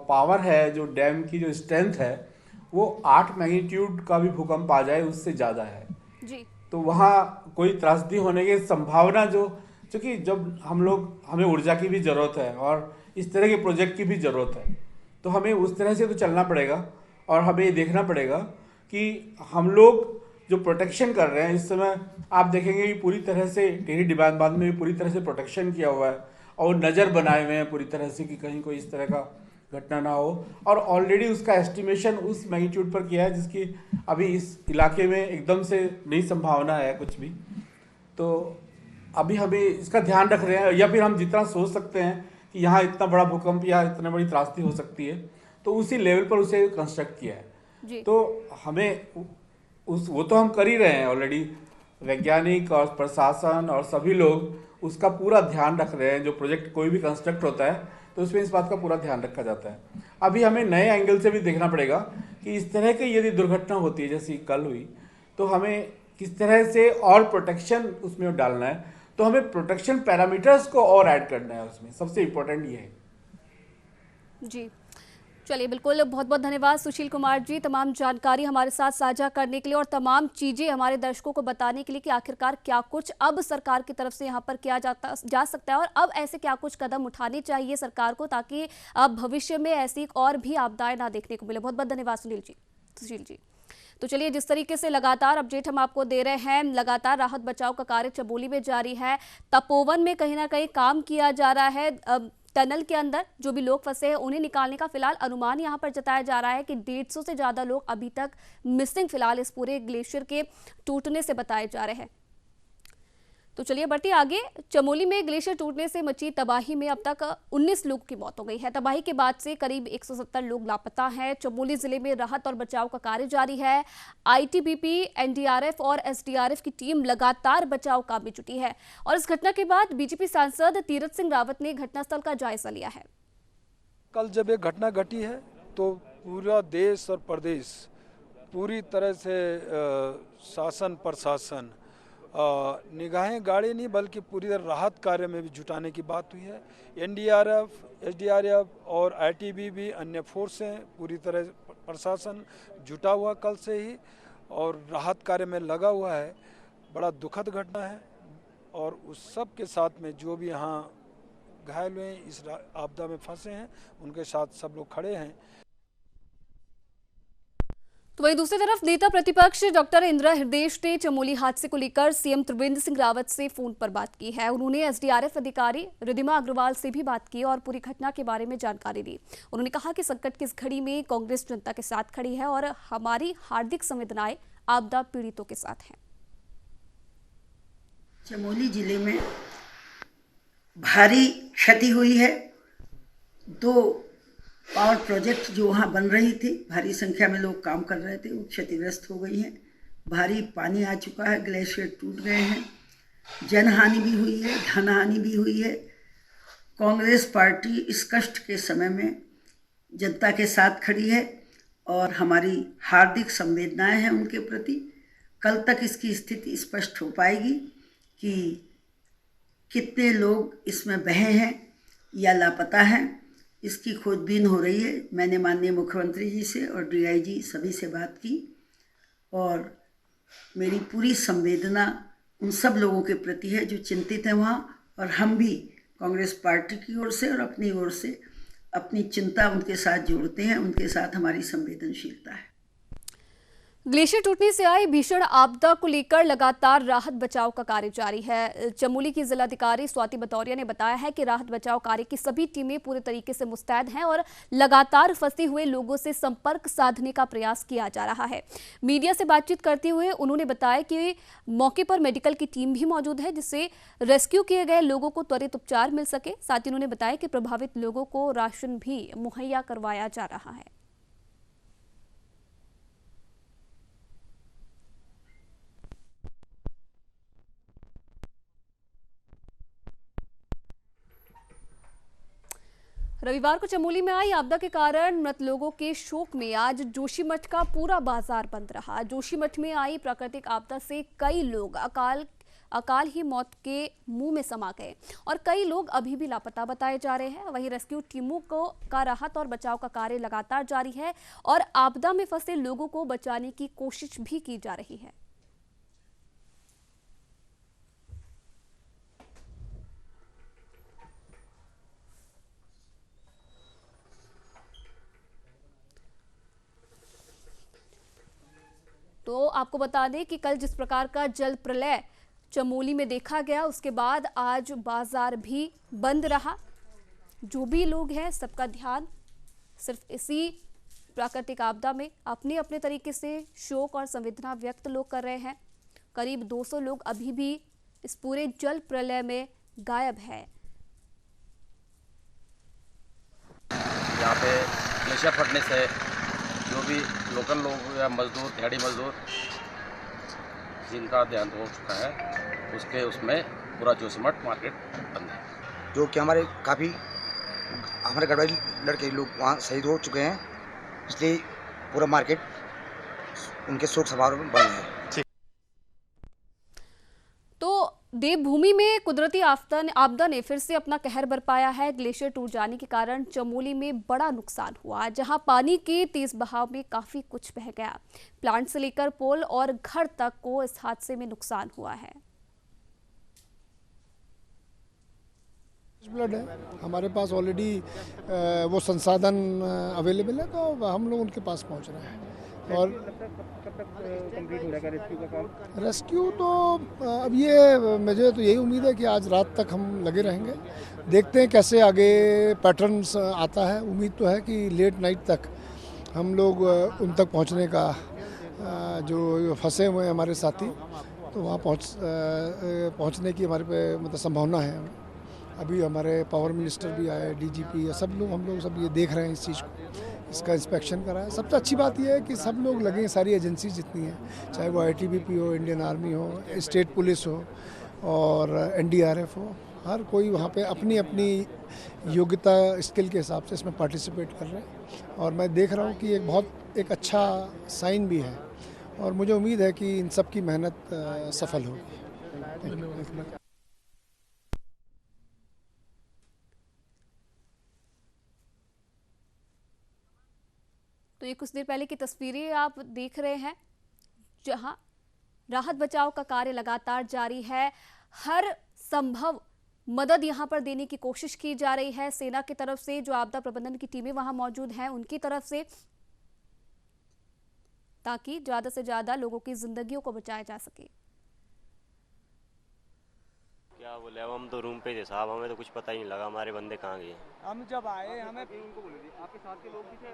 S8: पावर है, जो डैम की जो स्ट्रेंथ है, वो 8 मैग्नीट्यूड का भी भूकंप आ जाए उससे ज़्यादा है
S1: जी।
S8: तो वहाँ कोई त्रासदी होने की संभावना चूँकि जब हमें ऊर्जा की भी ज़रूरत है और इस तरह के प्रोजेक्ट की भी ज़रूरत है, तो हमें उस तरह से तो चलना पड़ेगा और हमें ये देखना पड़ेगा कि हम लोग जो प्रोटेक्शन कर रहे हैं इस समय, आप देखेंगे कि पूरी तरह से टिहरी डिबांग बांध में भी पूरी तरह से प्रोटेक्शन किया हुआ है और नज़र बनाए हुए हैं पूरी तरह से कि कहीं कोई इस तरह का घटना ना हो। और ऑलरेडी उसका एस्टिमेशन उस मैग्नीट्यूड पर किया है जिसकी अभी इस इलाके में एकदम से नहीं संभावना है कुछ भी। तो अभी हमें इसका ध्यान रख रहे हैं, या फिर हम जितना सोच सकते हैं कि यहाँ इतना बड़ा भूकंप या इतना बड़ी त्रासदी हो सकती है, तो उसी लेवल पर उसे कंस्ट्रक्ट किया है। तो हमें वो तो हम कर ही रहे हैं ऑलरेडी, वैज्ञानिक और प्रशासन और सभी लोग उसका पूरा ध्यान रख रहे हैं। जो प्रोजेक्ट कोई भी कंस्ट्रक्ट होता है तो उसमें इस बात का पूरा ध्यान रखा जाता है। अभी हमें नए एंगल से भी देखना पड़ेगा कि इस तरह की यदि दुर्घटना होती है जैसी कल हुई, तो हमें किस तरह से और प्रोटेक्शन उसमें डालना है। तो हमें प्रोटेक्शन पैरामीटर्स को और ऐड करना है उसमें, सबसे इम्पोर्टेंट ये है।
S1: जी, चलिए, बिल्कुल, बहुत बहुत धन्यवाद सुशील कुमार जी, तमाम जानकारी हमारे साथ साझा करने के लिए और तमाम चीज़ें हमारे दर्शकों को बताने के लिए कि आखिरकार क्या कुछ अब सरकार की तरफ से यहाँ पर किया जा सकता है और अब ऐसे क्या कुछ कदम उठाने चाहिए सरकार को, ताकि अब भविष्य में ऐसी और भी आपदाएं ना देखने को मिले। बहुत बहुत धन्यवाद सुशील जी। तो चलिए, जिस तरीके से लगातार अपडेट हम आपको दे रहे हैं, लगातार राहत बचाव का कार्य चमोली में जारी है। तपोवन में कहीं ना कहीं काम किया जा रहा है। टनल के अंदर जो भी लोग फंसे हैं उन्हें निकालने का फिलहाल अनुमान यहां पर जताया जा रहा है कि 150 से ज्यादा लोग अभी तक मिसिंग फिलहाल इस पूरे ग्लेशियर के टूटने से बताए जा रहे हैं। तो चलिए बढ़ते आगे। चमोली में ग्लेशियर टूटने से मची तबाही में अब तक 19 लोगों की मौत हो गई है। तबाही के बाद से करीब 170 लोग लापता हैं। चमोली जिले में राहत और बचाव का कार्य जारी है। आईटीबीपी, एनडीआरएफ और एसडीआरएफ की टीम लगातार बचाव काम में जुटी है। और इस घटना के बाद बीजेपी सांसद तीरथ सिंह रावत ने घटनास्थल का जायजा लिया है।
S9: कल जब ये घटना घटी है तो पूरा देश और प्रदेश पूरी तरह से शासन प्रशासन निगाहें गाड़ी नहीं बल्कि पूरी तरह राहत कार्य में भी जुटाने की बात हुई है। एनडीआरएफ, एसडीआरएफ और आईटीबीपी, अन्य फोर्सें, पूरी तरह प्रशासन जुटा हुआ कल से ही और राहत कार्य में लगा हुआ है। बड़ा दुखद घटना है और उस सब के साथ में जो भी यहाँ घायल हुए, इस आपदा में फंसे हैं, उनके साथ सब लोग खड़े हैं।
S1: तो वहीं दूसरी तरफ नेता प्रतिपक्ष डॉक्टर इंदिरा हृदयेश ने चमोली हादसे को लेकर सीएम त्रिवेंद्र सिंह रावत से फोन पर बात की है। उन्होंने एसडीआरएफ अधिकारी रिद्धिमा अग्रवाल से भी बात की और पूरी घटना के बारे में जानकारी दी। उन्होंने कहा कि संकट की इस घड़ी में कांग्रेस जनता के साथ खड़ी है और हमारी हार्दिक संवेदनाएं आपदा पीड़ितों के साथ हैं।
S10: चमोली जिले में भारी क्षति हुई है। 2 पावर प्रोजेक्ट जो वहाँ बन रही थी, भारी संख्या में लोग काम कर रहे थे, वो क्षतिग्रस्त हो गई हैं। भारी पानी आ चुका है, ग्लेशियर टूट गए हैं, जनहानि भी हुई है, धनहानि भी हुई है। कांग्रेस पार्टी इस कष्ट के समय में जनता के साथ खड़ी है और हमारी हार्दिक संवेदनाएं हैं उनके प्रति। कल तक इसकी स्थिति स्पष्ट हो पाएगी कि कितने लोग इसमें बहे हैं या लापता हैं, इसकी खोजबीन हो रही है। मैंने माननीय मुख्यमंत्री जी से और डीआईजी सभी से बात की और मेरी पूरी संवेदना उन सब लोगों के प्रति है जो चिंतित हैं वहाँ। और हम भी कांग्रेस पार्टी की ओर से और अपनी ओर से अपनी चिंता उनके साथ जोड़ते हैं, उनके साथ हमारी संवेदनशीलता है।
S1: ग्लेशियर टूटने से आई भीषण आपदा को लेकर लगातार राहत बचाव का कार्य जारी है। चमोली की जिलाधिकारी स्वाति बतौरिया ने बताया है कि राहत बचाव कार्य की सभी टीमें पूरे तरीके से मुस्तैद हैं और लगातार फंसे हुए लोगों से संपर्क साधने का प्रयास किया जा रहा है। मीडिया से बातचीत करते हुए उन्होंने बताया कि मौके पर मेडिकल की टीम भी मौजूद है, जिससे रेस्क्यू किए गए लोगों को त्वरित उपचार मिल सके। साथ ही उन्होंने बताया कि प्रभावित लोगों को राशन भी मुहैया करवाया जा रहा है। रविवार को चमोली में आई आपदा के कारण मृत लोगों के शोक में आज जोशीमठ का पूरा बाजार बंद रहा। जोशीमठ में आई प्राकृतिक आपदा से कई लोग अकाल ही मौत के मुंह में समा गए और कई लोग अभी भी लापता बताए जा रहे हैं। वहीं रेस्क्यू टीमों का राहत और बचाव का कार्य लगातार जारी है और आपदा में फंसे लोगों को बचाने की कोशिश भी की जा रही है। तो आपको बता दें कि कल जिस प्रकार का जल प्रलय चमोली में देखा गया, उसके बाद आज बाजार भी बंद रहा। जो भी लोग हैं सबका ध्यान सिर्फ इसी प्राकृतिक आपदा में अपने अपने तरीके से शोक और संवेदना व्यक्त लोग कर रहे हैं। करीब 200 लोग अभी भी इस पूरे जल प्रलय में गायब है।
S11: यहाँ पे ग्लेशियर फटने से जो भी लोकल लोग या मजदूर, दिहाड़ी मजदूर जिनका देहांत हो चुका है, उसमें पूरा जोशीमठ मार्केट बंद है।
S12: जो कि हमारे गढ़वाली लड़के लोग वहाँ शहीद हो चुके हैं, इसलिए पूरा मार्केट उनके शोक समारोह में बंद है।
S1: तो देवभूमि में कुदरती आपदा ने फिर से अपना कहर बरपाया है। ग्लेशियर टूट जाने के कारण चमोली में बड़ा नुकसान हुआ, जहां पानी के तेज बहाव में काफी कुछ बह गया। प्लांट से लेकर पोल और घर तक को इस हादसे में नुकसान हुआ है।
S6: ब्लड है हमारे पास ऑलरेडी, वो संसाधन अवेलेबल है, तो हम लोग उनके पास पहुंच रहे हैं। और
S5: कब तक कंप्लीट हो जाएगा रेस्क्यू का काम?
S6: रेस्क्यू तो अब ये मुझे तो यही उम्मीद है कि आज रात तक हम लगे रहेंगे। देखते हैं कैसे आगे पैटर्न्स आता है। उम्मीद तो है कि लेट नाइट तक हम लोग उन तक पहुंचने का, जो फंसे हुए हैं हमारे साथी, तो वहाँ पहुंचने की हमारे पे मतलब संभावना है। अभी हमारे पावर मिनिस्टर भी आए, डीजीपी, सब लोग, हम लोग सब ये देख रहे हैं इस चीज़ को, इसका इंस्पेक्शन करा है। सबसे अच्छी बात यह है कि सब लोग लगे, सारी एजेंसी जितनी हैं, चाहे वो आईटीबीपी हो, इंडियन आर्मी हो, स्टेट पुलिस हो और एनडीआरएफ हो, हर कोई वहाँ पे अपनी अपनी योग्यता स्किल के हिसाब से इसमें पार्टिसिपेट कर रहे हैं। और मैं देख रहा हूँ कि एक अच्छा साइन भी है और मुझे उम्मीद है कि इन सब की मेहनत सफल होगी।
S1: तो ये कुछ देर पहले की तस्वीरें आप देख रहे हैं, जहां राहत बचाव का कार्य लगातार जारी है। हर संभव मदद यहां पर देने की कोशिश की जा रही है सेना की तरफ से, जो आपदा प्रबंधन की टीमें वहां मौजूद हैं उनकी तरफ से, ताकि ज्यादा से ज्यादा लोगों की जिंदगियों को बचाया जा सके।
S13: क्या बोले, अब हम तो रूम पे थे साहब, हमें तो कुछ पता ही नहीं लगा हमारे बंदे कहाँ गए।
S5: हम जब आए हमें उनको बोले थे, आपके साथ के लोग भी थे?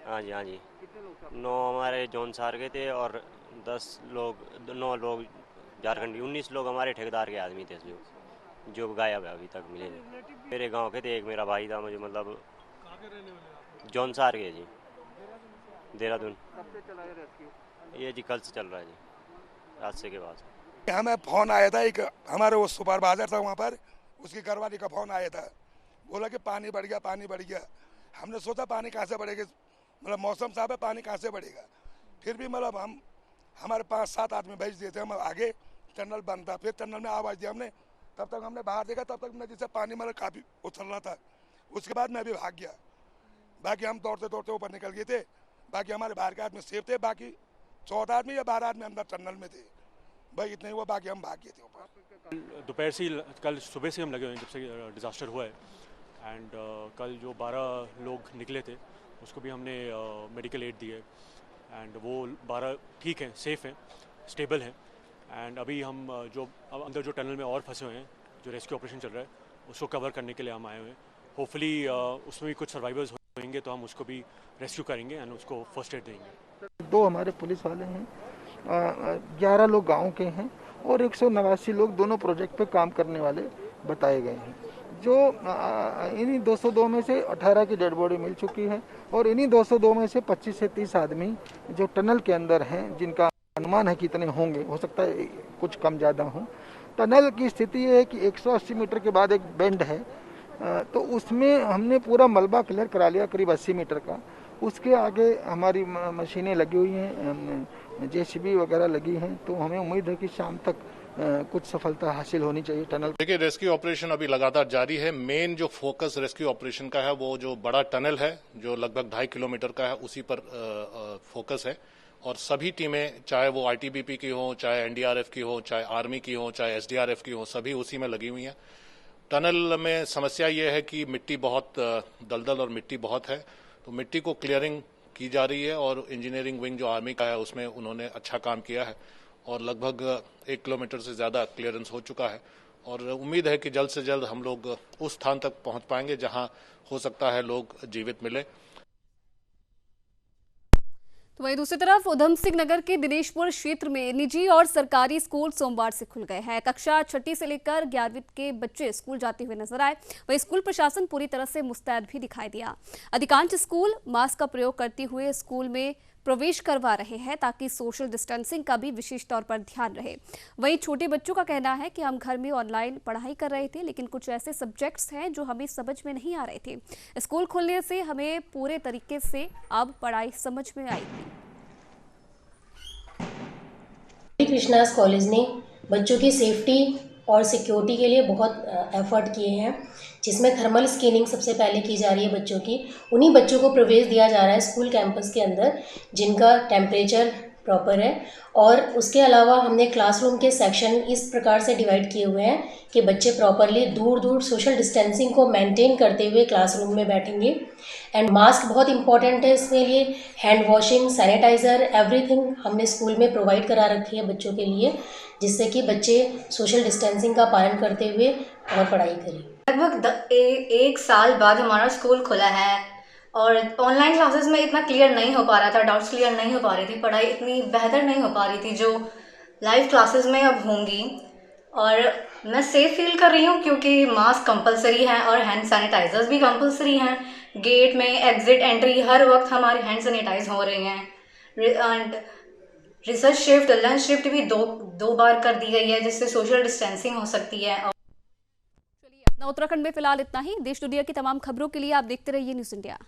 S13: हाँ जी, हाँ जी।
S5: कितने लोग थे?
S13: 9 हमारे जौन सार के थे और 9 लोग झारखंडी, 19 लोग हमारे ठेकेदार के आदमी थे जो गायब है, अभी तक मिले नहीं। मेरे गांव के थे, एक मेरा भाई था, मुझे मतलब जौन सार के जी, देहरादून।
S5: कब से चला है रेस्क्यू?
S13: ये जी कल से चल रहा है जी, रास्ते के बाद।
S14: हमें फोन आया था, एक हमारे वो सुपरवाइजर था वहाँ पर, उसकी घरवाली का फोन आया था, बोला कि पानी बढ़ गया, पानी बढ़ गया। हमने सोचा पानी कहाँ से बढ़ेगा, मतलब मौसम साहब है, पानी कहाँ से बढ़ेगा। फिर भी मतलब हमारे 5-7 आदमी भेज दिए थे, हम आगे टनल बंद था, फिर टनल में आवाज़ दिया हमने, तब तक हमने बाहर देखा, तब तक नदी से पानी मतलब काफ़ी उछल रहा था। उसके बाद मैं भी भाग गया, बाकी हम दौड़ते दौड़ते ऊपर निकल गए थे। बाकी हमारे बाहर के आदमी सेफ थे, बाकी 14 आदमी या 12 आदमी अंदर टनल में थे, भाई इतने हुआ, बाकी हम भाग गए थे ऊपर।
S15: दोपहर से कल सुबह से हम लगे हुए हैं, जब से डिजास्टर हुआ है। एंड कल जो 12 लोग निकले थे उसको भी हमने मेडिकल एड दी है एंड वो 12 ठीक हैं, सेफ़ हैं, स्टेबल हैं। एंड अभी हम जो अंदर जो टनल में और फंसे हुए हैं, जो रेस्क्यू ऑपरेशन चल रहा है उसको कवर करने के लिए हम आए हुए हैं। होपफुली उसमें भी कुछ सर्वाइवर्स होंगे तो हम उसको भी रेस्क्यू करेंगे एंड उसको फर्स्ट एड देंगे।
S16: 2 हमारे पुलिस वाले हैं, 11 लोग गांव के हैं और 189 लोग दोनों प्रोजेक्ट पे काम करने वाले बताए गए हैं। जो इन्हीं 202 में से 18 की डेड बॉडी मिल चुकी है और इन्हीं 202 में से 25 से 30 आदमी जो टनल के अंदर हैं, जिनका अनुमान है कितने होंगे, हो सकता है कुछ कम ज़्यादा हों। टनल की स्थिति ये है कि 180 मीटर के बाद एक बेंड है, तो उसमें हमने पूरा मलबा क्लियर करा लिया करीब 80 मीटर का। उसके आगे हमारी मशीनें लगी हुई हैं, जेसीबी वगैरह लगी हैं, तो हमें उम्मीद है कि शाम तक कुछ सफलता हासिल होनी चाहिए टनल।
S17: देखिए, रेस्क्यू ऑपरेशन अभी लगातार जारी है। मेन जो फोकस रेस्क्यू ऑपरेशन का है वो जो बड़ा टनल है जो लगभग 2.5 किलोमीटर का है, उसी पर फोकस है। और सभी टीमें, चाहे वो आईटीबीपी की हो, चाहे एनडीआरएफ की हो, चाहे आर्मी की हो, चाहे एसडीआरएफ की हो, सभी उसी में लगी हुई हैं। टनल में समस्या ये है कि मिट्टी बहुत दलदल और मिट्टी बहुत है, तो मिट्टी को क्लियरिंग की जा रही है और इंजीनियरिंग विंग जो आर्मी का है उसमें उन्होंने अच्छा काम किया है और लगभग 1 किलोमीटर से ज़्यादा क्लियरेंस हो चुका है। और उम्मीद है कि जल्द से जल्द हम लोग उस स्थान तक पहुंच पाएंगे जहां हो सकता है लोग जीवित मिले।
S1: तो वहीं दूसरी तरफ उधम सिंह नगर के दिनेशपुर क्षेत्र में निजी और सरकारी स्कूल सोमवार से खुल गए हैं। कक्षा 6 से लेकर 11वीं के बच्चे स्कूल जाते हुए नजर आए। वहीं स्कूल प्रशासन पूरी तरह से मुस्तैद भी दिखाई दिया। अधिकांश स्कूल मास्क का प्रयोग करते हुए स्कूल में प्रवेश करवा रहे हैं ताकि सोशल डिस्टेंसिंग का भी विशेष तौर पर ध्यान रहे। वहीं छोटे बच्चों का कहना है कि हम घर में ऑनलाइन पढ़ाई कर रहे थे, लेकिन कुछ ऐसे सब्जेक्ट्स हैं जो हमें समझ में नहीं आ रहे थे। स्कूल खुलने से हमें पूरे तरीके से अब पढ़ाई समझ में आएगी।
S18: कृष्णास कॉलेज ने बच्चों की सेफ्टी और सिक्योरिटी के लिए बहुत एफर्ट किए हैं, जिसमें थर्मल स्कैनिंग सबसे पहले की जा रही है बच्चों की। उन्हीं बच्चों को प्रवेश दिया जा रहा है स्कूल कैंपस के अंदर जिनका टेम्परेचर प्रॉपर है। और उसके अलावा हमने क्लासरूम के सेक्शन इस प्रकार से डिवाइड किए हुए हैं कि बच्चे प्रॉपरली दूर दूर सोशल डिस्टेंसिंग को मेंटेन करते हुए क्लासरूम में बैठेंगे। एंड मास्क बहुत इंपॉर्टेंट है इसके लिए। हैंड वॉशिंग, सैनिटाइज़र, एवरीथिंग हमने स्कूल में प्रोवाइड करा रखी है बच्चों के लिए, जिससे कि बच्चे सोशल डिस्टेंसिंग का पालन करते हुए और पढ़ाई करें।
S19: लगभग 1 साल बाद हमारा स्कूल खुला है और ऑनलाइन क्लासेस में इतना क्लियर नहीं हो पा रहा था, डाउट्स क्लियर नहीं हो पा रही थी, पढ़ाई इतनी बेहतर नहीं हो पा रही थी जो लाइव क्लासेस में अब होंगी। और मैं सेफ फील कर रही हूँ क्योंकि मास्क कंपलसरी है और हैंड सैनिटाइजर्स भी कंपलसरी हैं। गेट में एग्जिट एंट्री हर वक्त हमारे हैंड सैनिटाइज हो रहे हैं। And research shift, lunch shift भी दो बार कर दी गई है, जिससे सोशल डिस्टेंसिंग हो सकती है।
S1: उत्तराखंड में फिलहाल इतना ही। देश दुनिया की तमाम खबरों के लिए आप देखते रहिए न्यूज़ इंडिया।